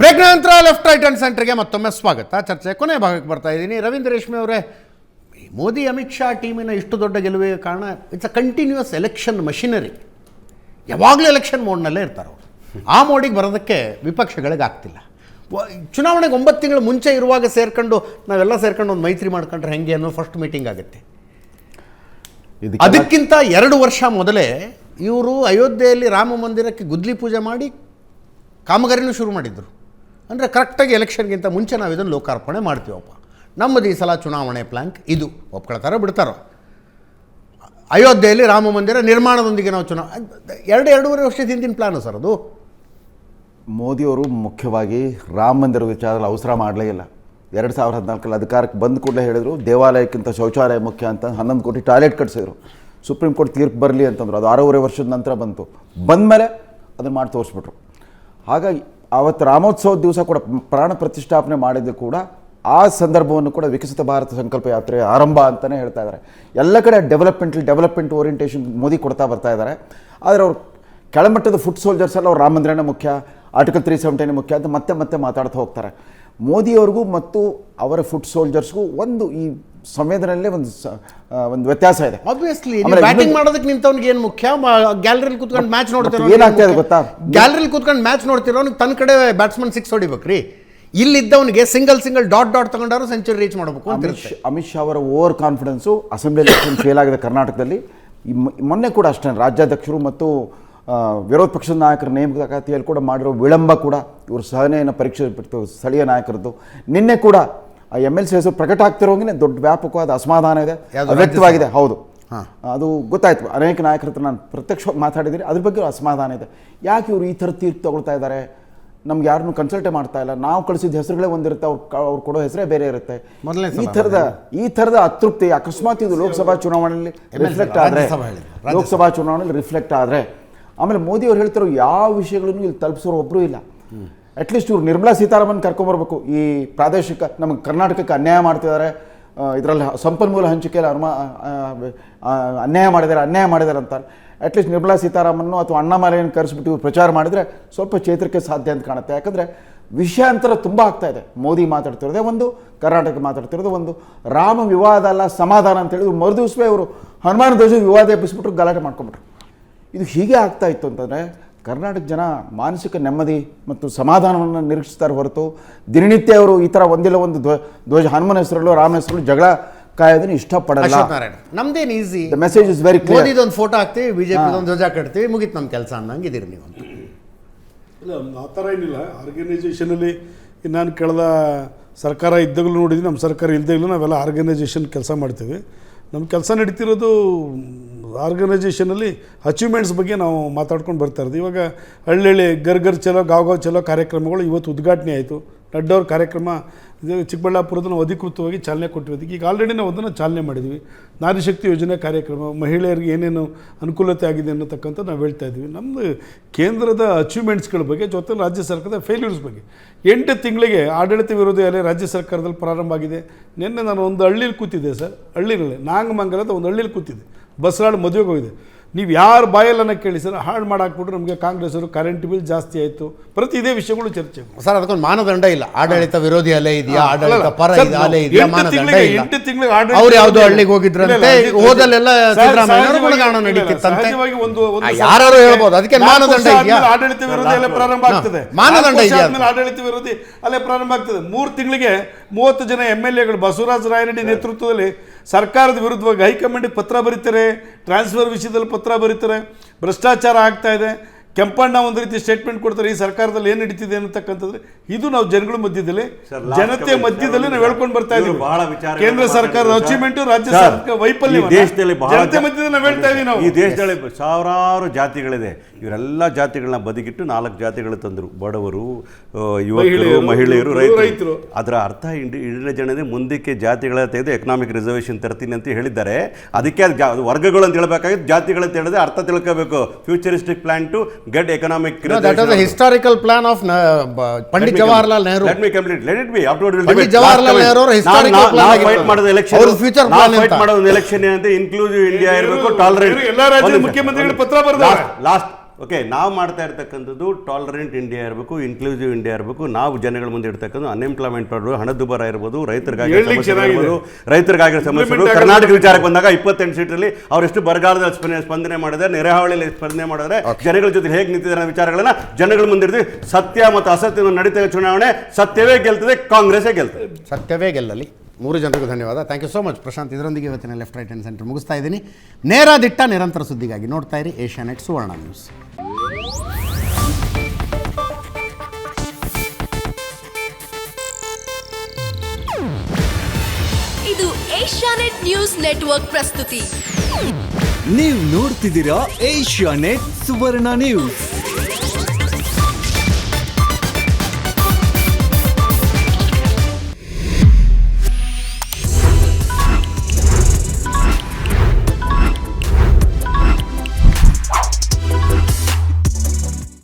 Break ನಂತರ left right and ಸೆಂಟರ್ಗೆ ಮತ್ತೊಮ್ಮೆ ಸ್ವಾಗತ. ಚರ್ಚೆ ಕೊನೆ ಭಾಗಕ್ಕೆ ಬರ್ತಾ ಇದ್ದೀನಿ. ರವೀಂದ್ರ ರೇಷ್ಮೆ ಅವರೇ, ಮೋದಿ ಅಮಿತ್ ಶಾ ಟೀಮಿನ ಇಷ್ಟು ದೊಡ್ಡ ಗೆಲುವಿಗೆ ಕಾರಣ it's a continuous election machinery. ಯಾವಾಗಲೂ ಎಲೆಕ್ಷನ್ ಮೋಡ್ನಲ್ಲೇ ಇರ್ತಾರೆ ಅವರು. ಆ ಮೋಡಿಗೆ ಬರೋದಕ್ಕೆ ವಿಪಕ್ಷಗಳಿಗೆ ಆಗ್ತಿಲ್ಲ. ಚುನಾವಣೆಗೆ 9 ತಿಂಗಳು ಮುಂಚೆ ಇರುವಾಗ ನಾವೆಲ್ಲ ಸೇರ್ಕೊಂಡು ಒಂದು ಮೈತ್ರಿ ಮಾಡ್ಕೊಂಡ್ರೆ ಹೆಂಗೆ ಅನ್ನೋ ಫಸ್ಟ್ ಮೀಟಿಂಗ್ ಆಗುತ್ತೆ. ಅದಕ್ಕಿಂತ 2 ವರ್ಷ ಮೊದಲೇ ಇವರು ಅಯೋಧ್ಯೆಯಲ್ಲಿ ರಾಮ ಮಂದಿರಕ್ಕೆ ಗುದ್ಲಿ ಪೂಜೆ ಮಾಡಿ ಕಾಮಗಾರಿನೂ ಶುರು ಮಾಡಿದ್ರು. ಅಂದರೆ ಕರೆಕ್ಟಾಗಿ ಎಲೆಕ್ಷನ್ಗಿಂತ ಮುಂಚೆ ನಾವು ಇದನ್ನು ಲೋಕಾರ್ಪಣೆ ಮಾಡ್ತೀವಪ್ಪ, ನಮ್ಮದು ಈ ಸಲ ಚುನಾವಣೆ ಪ್ಲ್ಯಾಂಕ್ ಇದು. ಒಪ್ಕೊಳ್ತಾರೋ ಬಿಡ್ತಾರೋ, ಅಯೋಧ್ಯೆಯಲ್ಲಿ ರಾಮ ಮಂದಿರ ನಿರ್ಮಾಣದೊಂದಿಗೆ ನಾವು ಎರಡೂವರೆ ವರ್ಷದ ಹಿಂದಿನ ಪ್ಲ್ಯಾನು ಸರ್ ಅದು. ಮೋದಿಯವರು ಮುಖ್ಯವಾಗಿ ರಾಮ ಮಂದಿರದ ವಿಚಾರದಲ್ಲಿ ಅವಸರ ಮಾಡಲೇ ಇಲ್ಲ. 2014 ಅಧಿಕಾರಕ್ಕೆ ಬಂದ ಕೂಡಲೇ ಹೇಳಿದರು ದೇವಾಲಯಕ್ಕಿಂತ ಶೌಚಾಲಯ ಮುಖ್ಯ ಅಂತ 11 ಕೋಟಿ ಟಾಯ್ಲೆಟ್ ಕಟ್ಸಿದ್ರು. ಸುಪ್ರೀಂ ಕೋರ್ಟ್ ತೀರ್ಪು ಬರಲಿ ಅಂತಂದರು. ಅದು 6.5 ವರ್ಷದ ನಂತರ ಬಂದಮೇಲೆ ಅದನ್ನು ಮಾಡಿ ತೋರಿಸ್ಬಿಟ್ರು. ಹಾಗಾಗಿ ಆವತ್ತು ರಾಮೋತ್ಸವದ ದಿವಸ ಕೂಡ ಪ್ರಾಣ ಪ್ರತಿಷ್ಠಾಪನೆ ಮಾಡಿದ್ದು ಕೂಡ ಆ ಸಂದರ್ಭವನ್ನು ಕೂಡ ವಿಕಸಿತ ಭಾರತ ಸಂಕಲ್ಪ ಯಾತ್ರೆ ಆರಂಭ ಅಂತಲೇ ಹೇಳ್ತಾ ಇದ್ದಾರೆ. ಎಲ್ಲ ಕಡೆ ಡೆವಲಪ್ಮೆಂಟ್ ಓರಿಯೆಂಟೇಷನ್ ಮೋದಿ ಕೊಡ್ತಾ ಬರ್ತಾ ಇದ್ದಾರೆ. ಆದರೆ ಅವರು ಕೆಳಮಟ್ಟದ ಫುಟ್ ಸೋಲ್ಜರ್ಸ್ ಎಲ್ಲ ಅವ್ರು ರಾಮ ಮಂದಿರನೇ ಮುಖ್ಯ, ಆರ್ಟಿಕಲ್ 370 ಮುಖ್ಯ ಅಂತ ಮತ್ತೆ ಮಾತಾಡ್ತಾ ಹೋಗ್ತಾರೆ. ಮೋದಿಯವ್ರಿಗೂ ಮತ್ತು ಅವರ ಫುಟ್ ಸೋಲ್ಜರ್ಸ್ಗೂ ಈ ಸಂವೇದನೆಯಲ್ಲೇ ಒಂದು ವ್ಯತ್ಯಾಸ ಇದೆ. ಆಬ್ವಿಯಸ್ಲಿ ಬ್ಯಾಟಿಂಗ್ ಮಾಡೋದಕ್ಕೆ ನಿಂತವನಿಗೆ ಏನು ಮುಖ್ಯ? ಗ್ಯಾಲರಿಲಿ ಕೂತ್ಕೊಂಡು ಮ್ಯಾಚ್ ನೋಡ್ತಿರೋ ಏನಾಗ್ತಾ ಇದೆ ಗೊತ್ತಾ? ಗ್ಯಾಲರಿಲಿ ಕೂತ್ಕೊಂಡು ಮ್ಯಾಚ್ ನೋಡ್ತಿರೋನಿಗೆ ತನ್ನ ಕಡೆ ಬ್ಯಾಟ್ಸ್ಮನ್ 6 ಹೊಡಿಬೇಕ್ರಿ. ಇಲ್ಲಿದ್ದವನಿಗೆ ಸಿಂಗಲ್ ಡಾಟ್ ತಗೊಂಡಾರು ಸೆಂಚುರಿ ರೀಚ್ ಮಾಡಬೇಕು ಅಂತ. ಅಮಿತ್ ಶಾ ಅವರ over confidence assembly election fail ಆಗಿದೆ ಕರ್ನಾಟಕದಲ್ಲಿ. ಮೊನ್ನೆ ಕೂಡ ಅಷ್ಟೇ ರಾಜ್ಯಾಧ್ಯಕ್ಷರು ಮತ್ತು ವಿರೋಧ ಪಕ್ಷದ ನಾಯಕರ ನೇಮಕಾತಿಯಲ್ಲಿ ಕೂಡ ಮಾಡಿರೋ ವಿಳಂಬ ಕೂಡ ಇವರು ಸಹನೆಯನ್ನು ಪರೀಕ್ಷೆ ಬಿಟ್ಟು ಸ್ಥಳೀಯ ನಾಯಕರದ್ದು. ನಿನ್ನೆ ಕೂಡ MLC ಹೆಸರು ಪ್ರಕಟ ಆಗ್ತಿರೋಂಗೆ ದೊಡ್ಡ ವ್ಯಾಪಕವಾದ ಅಸಮಾಧಾನ ಇದೆ, ವ್ಯಕ್ತವಾಗಿದೆ. ಹೌದು, ಅದು ಗೊತ್ತಾಯ್ತು. ಅನೇಕ ನಾಯಕರ ಹತ್ರ ನಾನು ಪ್ರತ್ಯಕ್ಷವಾಗಿ ಮಾತಾಡಿದ್ದೀನಿ, ಅದ್ರ ಬಗ್ಗೆ ಅಸಮಾಧಾನ ಇದೆ. ಯಾಕೆ ಇವರು ಈ ಥರ ತೀರ್ಪು ತಗೊಳ್ತಾ ಇದ್ದಾರೆ? ನಮ್ಗೆ ಯಾರನ್ನೂ ಕನ್ಸಲ್ಟೇ ಮಾಡ್ತಾ ಇಲ್ಲ. ನಾವು ಕಳಿಸಿದ ಹೆಸರುಗಳೇ ಒಂದಿರುತ್ತೆ, ಅವ್ರು ಕೊಡೋ ಹೆಸರೇ ಬೇರೆ ಇರುತ್ತೆ. ಈ ಥರದ ಅತೃಪ್ತಿ ಅಕಸ್ಮಾತ್ ಇದು ಲೋಕಸಭಾ ಚುನಾವಣೆಯಲ್ಲಿ ರಿಫ್ಲೆಕ್ಟ್ ಆದರೆ ಆಮೇಲೆ ಮೋದಿ ಅವ್ರು ಹೇಳ್ತಿರೋ ಯಾವ ವಿಷಯಗಳನ್ನು ಇಲ್ಲಿ ತಲುಪಿಸೋರು ಒಬ್ಬರೂ ಇಲ್ಲ. ಅಟ್ಲೀಸ್ಟ್ ಇವ್ರು ನಿರ್ಮಲಾ ಸೀತಾರಾಮನ್ ಕರ್ಕೊಂಬರ್ಬೇಕು. ಈ ಪ್ರಾದೇಶಿಕ ನಮಗೆ ಕರ್ನಾಟಕಕ್ಕೆ ಅನ್ಯಾಯ ಮಾಡ್ತಿದ್ದಾರೆ, ಇದರಲ್ಲಿ ಸಂಪನ್ಮೂಲ ಹಂಚಿಕೆಯಲ್ಲಿ ಅನ್ಯಾಯ ಮಾಡಿದ್ದಾರೆ ಅಂತಾರೆ. ಅಟ್ಲೀಸ್ಟ್ ನಿರ್ಮಲಾ ಸೀತಾರಾಮನ್ನು ಅಥವಾ ಅಣ್ಣಾಮಲೆಯನ್ನು ಕರೆಸ್ಬಿಟ್ಟು ಇವ್ರು ಪ್ರಚಾರ ಮಾಡಿದರೆ ಸ್ವಲ್ಪ ಚೇತರಿಕೆ ಸಾಧ್ಯ ಅಂತ ಕಾಣುತ್ತೆ. ಯಾಕಂದರೆ ವಿಷಯಾಂತರ ತುಂಬ ಆಗ್ತಾ ಇದೆ. ಮೋದಿ ಮಾತಾಡ್ತಿರೋದೇ ಒಂದು, ಕರ್ನಾಟಕ ಮಾತಾಡ್ತಿರೋದು ಒಂದು. ರಾಮ ವಿವಾದ ಅಲ್ಲ ಸಮಾಧಾನ ಅಂತ ಹೇಳಿದ್ರು ಮರುದಿವಸವೇ ಅವರು ಹನುಮಾನ ಧ್ವಜ ವಿವಾದ ಎಬ್ಬಿಸ್ಬಿಟ್ರು, ಗಲಾಟೆ ಮಾಡ್ಕೊಂಬಿಟ್ರು. ಇದು ಹೀಗೆ ಆಗ್ತಾ ಇತ್ತು ಅಂತಂದರೆ ಕರ್ನಾಟಕ ಜನ ಮಾನಸಿಕ ನೆಮ್ಮದಿ ಮತ್ತು ಸಮಾಧಾನವನ್ನು ನಿರೀಕ್ಷಿಸ್ತಾರೆ ಹೊರತು ದಿನನಿತ್ಯ ಅವರು ಈ ಥರ ಒಂದಿಲ್ಲ ಒಂದು ಧ್ವಜ ಹನುಮನ ಹೆಸರಲ್ಲೂ ರಾಮನ ಹೆಸರಲ್ಲೂ ಜಗಳ ಕಾಯೋದನ್ನು ಇಷ್ಟಪಡಲ್ಲ. ನಮ್ದೇನು easy, the message is very clear. ಮೋದಿದೊಂದು ಫೋಟೋ ಹಾಕ್ತೀವಿ, ಬಿಜೆಪಿ ಒಂದು ಧ್ವಜ ಕಟ್ತೀವಿ, ಮುಗಿತು ನಮ್ಮ ಕೆಲಸ ಅನ್ನಂಗಿದ್ದೀರಿ ನೀವು ಅಂತ. ಇಲ್ಲ, ಆ ಥರ ಏನಿಲ್ಲ. ಆರ್ಗನೈಸೇಷನಲ್ಲಿ ನಾನು ಕಳೆದ ಸರ್ಕಾರ ಇದ್ದಾಗಲೂ ನೋಡಿದ್ವಿ, ನಮ್ಮ ಸರ್ಕಾರ ಇಲ್ದಾಗಲೂ ನಾವೆಲ್ಲ ಆರ್ಗನೈಸೇಷನ್ ಕೆಲಸ ಮಾಡ್ತೀವಿ. ನಮ್ಮ ಕೆಲಸ ನಡೀತಿರೋದು ಆರ್ಗನೈಸೇಷನಲ್ಲಿ ಅಚೀವ್ಮೆಂಟ್ಸ್ ಬಗ್ಗೆ ನಾವು ಮಾತಾಡ್ಕೊಂಡು ಬರ್ತಾ ಇರೋದು. ಇವಾಗ ಹಳ್ಳಿ ಗರ್ ಚಲೋ ಗಾವ್ ಚಲೋ ಕಾರ್ಯಕ್ರಮಗಳು ಇವತ್ತು ಉದ್ಘಾಟನೆ ಆಯಿತು. ನಡ್ಡವ್ರ ಕಾರ್ಯಕ್ರಮ ಇದು ಚಿಕ್ಕಬಳ್ಳಾಪುರದ ನಾವು ಅಧಿಕೃತವಾಗಿ ಚಾಲನೆ ಕೊಟ್ಟಿರೋದಕ್ಕೆ ಈಗ ಆಲ್ರೆಡಿ ನಾವು ಅದನ್ನು ಚಾಲನೆ ಮಾಡಿದ್ವಿ. ನಾರಿ ಶಕ್ತಿ ಯೋಜನೆ ಕಾರ್ಯಕ್ರಮ, ಮಹಿಳೆಯರಿಗೆ ಏನೇನು ಅನುಕೂಲತೆ ಆಗಿದೆ ಅನ್ನೋತಕ್ಕಂಥ ನಾವು ಹೇಳ್ತಾ ಇದ್ವಿ. ನಮ್ಮದು ಕೇಂದ್ರದ ಅಚೀವ್ಮೆಂಟ್ಸ್ಗಳ ಬಗ್ಗೆ, ಜೊತೆ ರಾಜ್ಯ ಸರ್ಕಾರದ ಫೇಲ್ಯೂರ್ಸ್ ಬಗ್ಗೆ. 8 ತಿಂಗಳಿಗೆ ಆಡಳಿತ ವಿರೋಧಿ ಅಲೆ ರಾಜ್ಯ ಸರ್ಕಾರದಲ್ಲಿ ಪ್ರಾರಂಭ ಆಗಿದೆ. ನಿನ್ನೆ ನಾನು ಒಂದು ಹಳ್ಳಿಲಿ ಕೂತಿದ್ದೆ ಸರ್, ಹಳ್ಳಿನಲ್ಲಿ ನಾಗಮಂಗಲದ ಒಂದು ಹಳ್ಳಿಲಿ ಕೂತಿದ್ದೆ. ಬಸರಾಳು ಮದುವೆಗೆ ಹೋಗಿದೆ. ನೀವು ಯಾರ ಬಾಯಲ್ಲನ್ನ ಕೇಳಿ ಸರ್, ಹಾಳು ಮಾಡಾಕ್ಬಿಟ್ರು. ನಮಗೆ ಕಾಂಗ್ರೆಸ್ ಅವರು ಕರೆಂಟ್ ಬಿಲ್ ಜಾಸ್ತಿ ಆಯಿತು, ಪ್ರತಿ ಇದೇ ವಿಷಯಗಳು ಚರ್ಚೆ. ಸರ್ ಅದಕ್ಕೊಂದು ಮಾನದಂಡ ಇಲ್ಲ. ಆಡಳಿತ ವಿರೋಧಿ ಅಲೆ ಇದೆಯಾ, ಆಡಳಿತ ಪರ ಅಲೆ ಇದೆಯಾ, ಮಾನದಂಡ ಇಲ್ಲ. 8 ತಿಂಗಳು ಅವ್ರು ಯಾವ್ದು ಹಳ್ಳಿಗೆ ಹೋಗಿದ್ರಂತೆ, ಹೋದಲ್ಲೆಲ್ಲ ಸಿದ್ದರಾಮಯ್ಯ ಗುಣಗಾನ ನಡೀತಿತ್ತಂತೆ, ಯಾರು ಹೇಳ್ಬೋದು. ಅದಕ್ಕೆ ಮಾನದಂಡ ಇದೆಯಾ? ಆಡಳಿತ ವಿರೋಧಿ ಅಲೆ ಪ್ರಾರಂಭ ಆಗ್ತದೆ, ಮಾನದಂಡ ಇದೆಯಾ? ಆಡಳಿತ ವಿರೋಧಿ ಅಲೆ ಪ್ರಾರಂಭ ಆಗ್ತದೆ. 3 ತಿಂಗಳಿಗೆ 30 ಜನ MLAಗಳು ಬಸವರಾಜ ರಾಯರೆಡ್ಡಿ ನೇತೃತ್ವದಲ್ಲಿ ಸರ್ಕಾರದ ವಿರುದ್ಧವಾಗಿ ಹೈಕಮಾಂಡಿಗೆ ಪತ್ರ ಬರೀತಾರೆ, ಟ್ರಾನ್ಸ್ಫರ್ ವಿಷಯದಲ್ಲಿ ಪತ್ರ ಬರೀತಾರೆ. ಭ್ರಷ್ಟಾಚಾರ ಆಗ್ತಾ ಇದೆ. ಕೆಂಪಣ್ಣ ಒಂದು ರೀತಿ ಸ್ಟೇಟ್ಮೆಂಟ್ ಕೊಡ್ತಾರೆ, ಈ ಸರ್ಕಾರದಲ್ಲಿ ಏನು ನಡೀತಿದೆ ಅನ್ನತಕ್ಕಂಥದ್ದು. ಇದು ನಾವು ಜನಗಳ ಮಧ್ಯದಲ್ಲಿ, ಜನತೆ ಮಧ್ಯದಲ್ಲಿ ನಾವು ಹೇಳ್ಕೊಂಡು ಬರ್ತಾ ಇದ್ದೀವಿ. ಕೇಂದ್ರ ಸರ್ಕಾರದ ಅಚೀವ್ಮೆಂಟ್, ರಾಜ್ಯ ಸರ್ಕಾರ ವೈಫಲ್ಯ, ದೇಶದಲ್ಲಿ ಜನತೆ ಮಧ್ಯದಲ್ಲಿ ನಾವು ಹೇಳ್ತಾ ಇದೀವಿ. ನಾವು ಈ ದೇಶದಲ್ಲಿ ಸಾವಿರಾರು ಜಾತಿಗಳಿದೆ. ಇವರೆಲ್ಲ ಜಾತಿಗಳನ್ನ ಬದಿಗಿಟ್ಟು 4 ಜಾತಿಗಳು ತಂದರು. ಬಡವರು, ಯುವಕರು, ಮಹಿಳೆಯರು, ರೈತರು. ಅದರ ಅರ್ಥ ಇಡೀ ಜನತೆ ಮುಂದಕ್ಕೆ ಜಾತಿಗಳ ತೆಗೆದು ಎಕನಾಮಿಕ್ ರಿಸರ್ವೇಷನ್ ತರ್ತೀನಿ ಅಂತ ಹೇಳಿದ್ದಾರೆ. ಅದಕ್ಕೆ ವರ್ಗಗಳು ಅಂತ ಹೇಳಬೇಕಾಗಿತ್ತು, ಜಾತಿಗಳಂತ ಹೇಳಿದ್ರೆ ಅರ್ಥ ತಿಳ್ಕೋಬೇಕು. Futuristic plan to get economic that was the historical plan of Pandit Jawaharlal Nehru. Let me complete. Let it be. Afterward we'll Pandit Jawaharlal Nehru historical plan fight ಮಾಡೋದು election. ಅವರು ಫ್ಯೂಚರ್ ಪ್ಲಾನ್ ಅಂತ fight ಮಾಡೋದು election ಏನಂತೆ inclusive India ಇರಬೇಕು, tolerant. ಎಲ್ಲ ರಾಜ್ಯದ ಮುಖ್ಯಮಂತ್ರಿಗಳು ಪತ್ರ ಬರೆದಿದ್ದಾರೆ. ಓಕೆ, ನಾವು ಮಾಡ್ತಾ ಇರ್ತಕ್ಕಂಥದ್ದು ಟಾಲರೆಂಟ್ ಇಂಡಿಯಾ ಇರಬೇಕು, ಇನ್ಕ್ಲೂಸಿವ್ ಇಂಡಿಯಾ ಇರಬೇಕು. ನಾವು ಜನಗಳ ಮುಂದೆ ಇರ್ತಕ್ಕಂಥ ಅನ್ಎಂಪ್ಲಾಯ್ಮೆಂಟ್ ಮಾಡೋದು, ಹಣದುಬ್ಬರ ಇರ್ಬೋದು, ರೈತರಿಗಾಗಿ ಸಮಸ್ಯೆಗಳು. ಕರ್ನಾಟಕ ವಿಚಾರಕ್ಕೆ ಬಂದಾಗ 28 ಸೀಟಲ್ಲಿ ಅವರೆಷ್ಟು ಬರಗಾಲದಲ್ಲಿ ಸ್ಪಂದನೆ ಮಾಡಿದ್ದಾರೆ, ನೆರೆಹಾವಳಿಯಲ್ಲಿ ಸ್ಪಂದನೆ ಮಾಡಿದರೆ, ಜನಗಳ ಜೊತೆ ಹೇಗೆ ನಿಂತಿದ್ದಾರೆ ಅನ್ನೋ ವಿಚಾರಗಳನ್ನ ಜನಗಳ ಮುಂದಿರ್ತೀವಿ. ಸತ್ಯ ಮತ್ತು ಅಸತ್ಯ ನಡೀತಾ ಚುನಾವಣೆ, ಸತ್ಯವೇ ಗೆಲ್ತದೆ, ಕಾಂಗ್ರೆಸ್ಸೇ ಗೆಲ್ತದೆ. ಸತ್ಯವೇ ಗೆಲ್ಲಲಿ. 3 ಜನರಿಗೂ ಧನ್ಯವಾದ. Thank you so much Prashant. ಇದರೊಂದಿಗೆ ಇವತ್ತಿನ ಲೆಫ್ಟ್ ರೈಟ್ ಆ್ಯಂಡ್ ಸೆಂಟರ್ ಮುಗಿಸ್ತಾ ಇದ್ದೀನಿ. ನೇರ ದಿಟ್ಟ ನಿರಂತರ ಸುದ್ದಿಗಾಗಿ ನೋಡ್ತಾ ಇರಿ ಏಷ್ಯಾನೆಟ್ ಸುವರ್ಣ ನ್ಯೂಸ್. ಇದು ಏಷ್ಯಾನೆಟ್ ನ್ಯೂಸ್ ನೆಟ್ವರ್ಕ್ ಪ್ರಸ್ತುತಿ. ನೀವು ನೋಡ್ತಿದ್ದೀರಾ ಏಷ್ಯಾನೆಟ್ ಸುವರ್ಣ ನ್ಯೂಸ್.